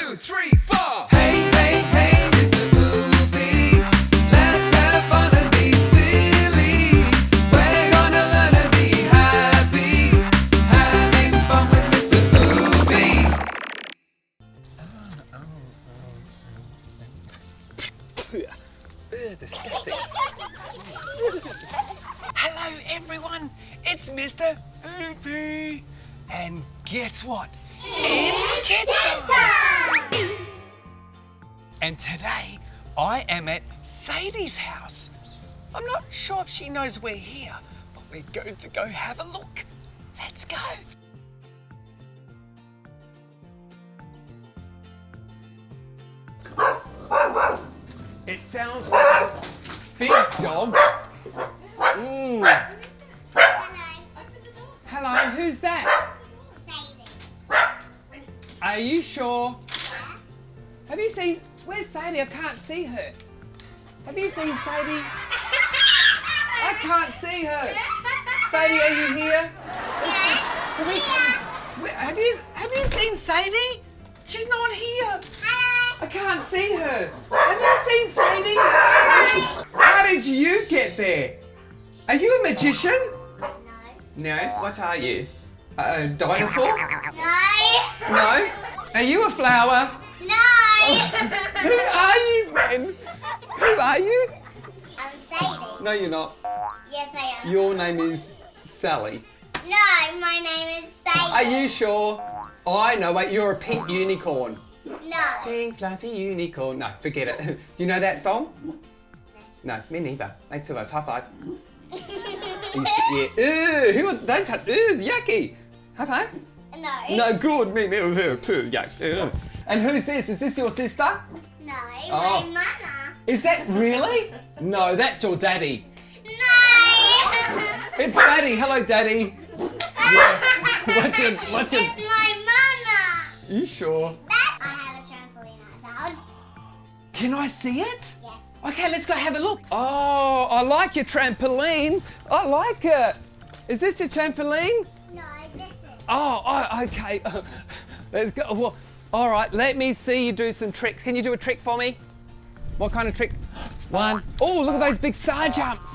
2, 3, 4. Hey, hey, hey, Mr. Oopy. Let's have fun and be silly. We're gonna learn and be happy. Having fun with Mr. Oopy. Disgusting. Hello everyone, it's Mr. Oopy. And guess what? It's kid time! And today I am at Sadie's house. I'm not sure if she knows we're here, but we're going to go have a look. Let's go. It sounds like a big dog. Hello, who's that? Sadie. Are you sure? Yeah. Have you seen, where's Sadie? I can't see her. Have you seen Sadie? I can't see her. Sadie, are you here? Can we come? Have you seen Sadie? She's not here. I can't see her. Have you seen Sadie? How did you get there? Are you a magician? No. No. What are you? A dinosaur? No. No. Are you a flower? No. Who are you then? Who are you? I'm Sadie. No, you're not. Yes, I am. Your name is Sally. No, my name is Sadie. Are you sure? I know. Wait, you're a pink unicorn. No. Pink fluffy unicorn. No, forget it. Do you know that song? No, me neither. Thanks to us. High five. Yeah. Ew, don't touch. Ew, yucky. High five. No. No, good. Me neither too. Yuck. Ew. And who's this? Is this your sister? No, Oh. my mama. Is that really? No, that's your daddy. No. It's Daddy. Hello, Daddy. Yeah. What's your? It's my mama. You sure? That I have a trampoline outside. Can I see it? Yes. Okay, let's go have a look. Oh, I like your trampoline. I like it. Is this your trampoline? No, this is. Oh, okay. Let's go. Well, all right, let me see you do some tricks. Can you do a trick for me? What kind of trick? One. Oh, look at those big star jumps.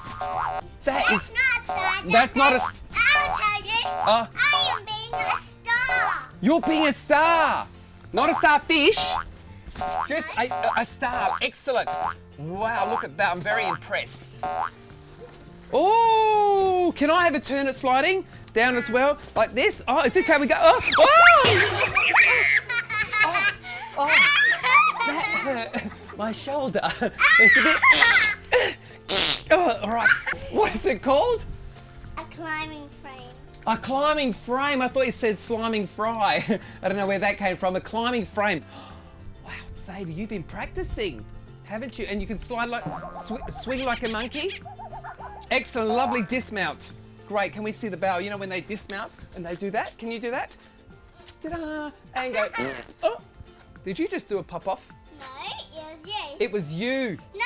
That's not a star. That's not a. I'll tell you. I am being a star. You're being a star, not a starfish. Just a star. Excellent. Wow, look at that. I'm very impressed. Oh, can I have a turn at sliding down as well? Like this? Oh, is this how we go? Oh, oh! Oh, that hurt my shoulder. It's a bit. Oh, all right. What is it called? A climbing frame. A climbing frame. I thought you said sliming fry. I don't know where that came from. A climbing frame. Wow, Sadie, you've been practicing, haven't you? And you can slide like, swing like a monkey. Excellent, lovely dismount. Great, can we see the bow? You know when they dismount and they do that? Can you do that? Ta-da! And go, oh. Did you just do a pop off? No, it was you. It was you. No!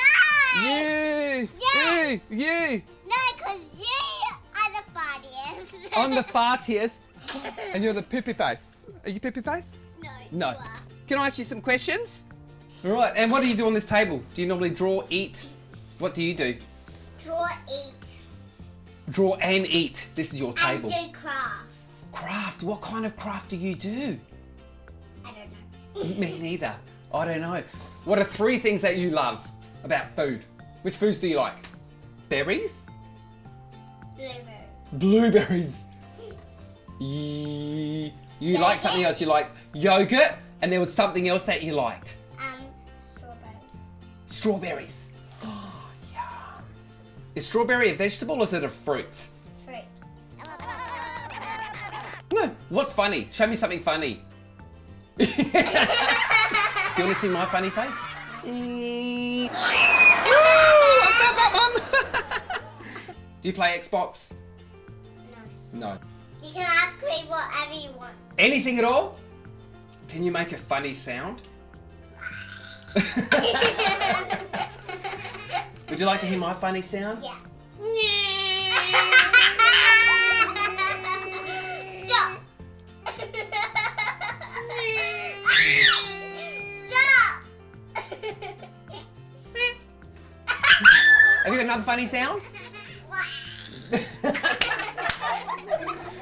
You! Yeah. You! No, because you are the funniest. I'm the fartiest and you're the poopy face. Are you poopy face? No. No. You are. Can I ask you some questions? All right, and what do you do on this table? Do you normally draw, eat? What do you do? Draw, eat. Draw and eat. This is your table. And do craft. Craft? What kind of craft do you do? I don't know. Me neither. I don't know. What are 3 things that you love about food? Which foods do you like? Berries? Blueberry. Blueberries. You like something else. You like yogurt, and there was something else that you liked. Strawberry. Strawberries. Oh, yum. Is strawberry a vegetable or is it a fruit? Fruit. No. What's funny? Show me something funny. Do you want to see my funny face? Ooh, I found that one. Do you play Xbox? No. No. You can ask me whatever you want. Anything at all? Can you make a funny sound? Would you like to hear my funny sound? Yeah. Stop. you got another funny sound?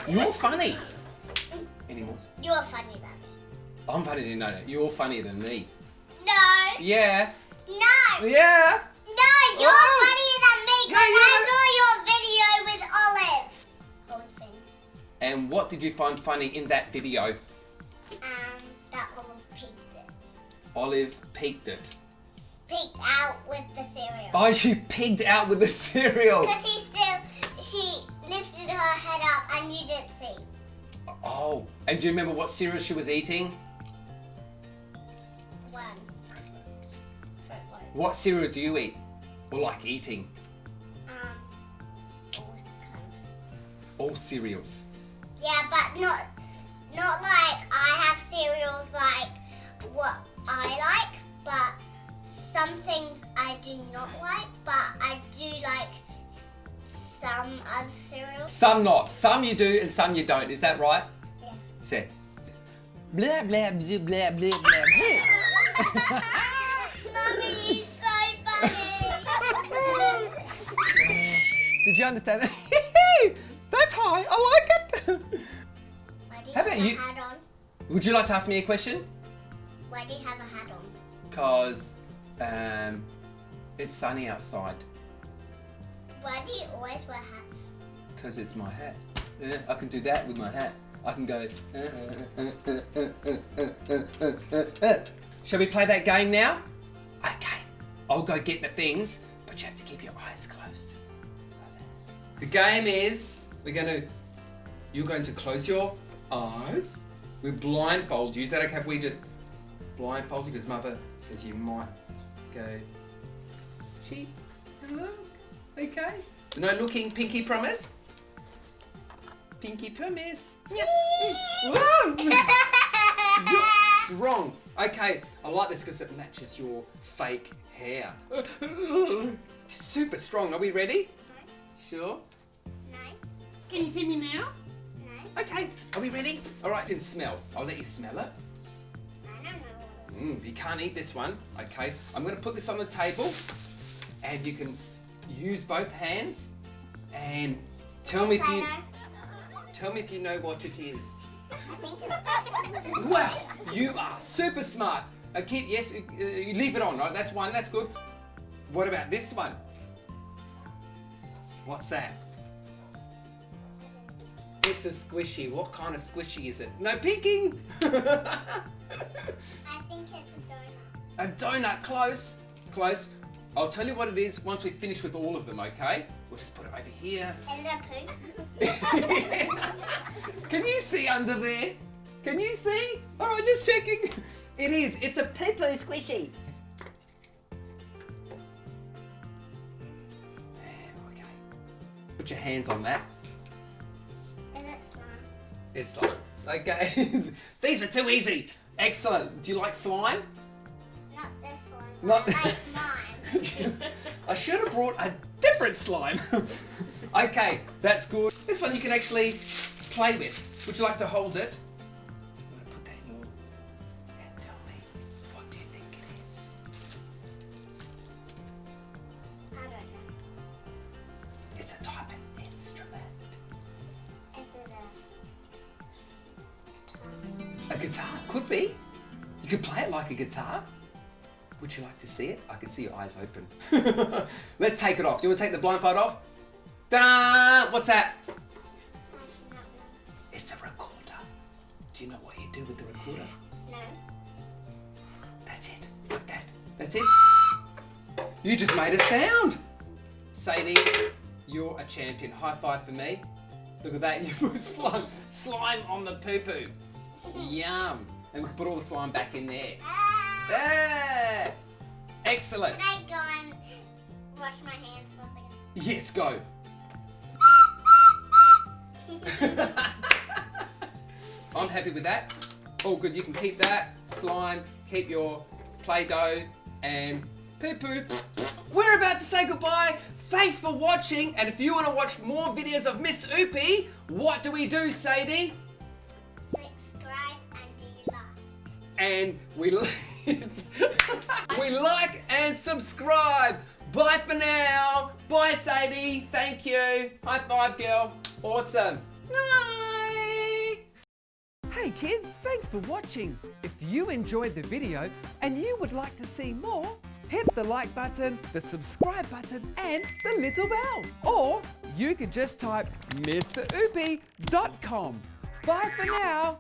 You're funny. Any more? You're funny than me. I'm funny than no. You're funnier than me. No. Yeah. No. Yeah. No, you're Oh. funnier than me No, because I saw your video with Olive. Hold thing. And what did you find funny in that video? That Olive peeked it. Olive peeked it. Peeked out with the cereal. Oh, she peeked out with the cereal. Because she lifted her head up and you didn't see. Oh, and do you remember what cereal she was eating? One. What cereal do you eat or like eating? All kinds. All cereals. Yeah, but not like I have cereals like what I like, but some things I do not like, but I do like some other cereals. Some not. Some you do and some you don't. Is that right? Yes. Say. Blah, blah, blah, blah, blah, blah. Mommy, you're so funny. Did you understand that? That's high. I like it. Why do you How have about a you? hat on? Would you like to ask me a question? Why do you have a hat on? Because it's sunny outside. Why do you always wear hats? Because it's my hat. Yeah, I can do that with my hat. I can go. Shall we play that game now? Okay. I'll go get the things, but you have to keep your eyes closed. The game is you're going to close your eyes. We blindfold you. Is that okay if we just blindfold you? Because Mother says you might go. Sheep. Hello. Okay. No looking, Pinky promise? Pinky promise. Yeah. Whoa. You're strong. Okay, I like this because it matches your fake hair. Super strong. Are we ready? Sure. No. Can you see me now? No. Okay, are we ready? All right, then smell. I'll let you smell it. I don't know what it is. You can't eat this one. Okay, I'm going to put this on the table and you can use both hands and tell me if you know what it is. I think it's Well, you are super smart. Okay, yes, you leave it on, right? That's one, that's good. What about this one? What's that? It's a squishy. What kind of squishy is it? No peeking! I think it's a donut. A donut, close, close. I'll tell you what it is once we finish with all of them, okay? We'll just put it over here. Is it a poo? Can you see under there? Can you see? All right, just checking. It is. It's a poo-poo squishy. Okay. Put your hands on that. Is it slime? It's like, okay. These were too easy. Excellent. Do you like slime? Not this one. Not- I like mine. I should have brought a different slime. Okay, that's good. This one you can actually play with. Would you like to hold it? I'm going to put that in your... And tell me, what do you think it is? I don't know. It's a type of instrument. Is it a guitar? A guitar? Could be. You could play it like a guitar. Would you like to see it? I can see your eyes open. Let's take it off. Do you want to take the blindfold off? Ta-da! What's that? I do not know. It's a recorder. Do you know what you do with the recorder? No. That's it. Like that. That's it. You just made a sound. Sadie, you're a champion. High five for me. Look at that. You put slime on the poo-poo. Yum. And we can put all the slime back in there. There. Excellent. Can I go and wash my hands for a second? Yes, go. I'm happy with that. All good. You can keep that slime, keep your Play-Doh and poo-poo. We're about to say goodbye. Thanks for watching. And if you want to watch more videos of Miss Oopy, what do we do, Sadie? Subscribe and do like. And we like and subscribe. Bye for now. Bye, Sadie. Thank you. High five, girl. Awesome. Bye. Hey kids, thanks for watching. If you enjoyed the video and you would like to see more, hit the like button, the subscribe button and the little bell. Or you could just type MrOopy.com. Bye for now.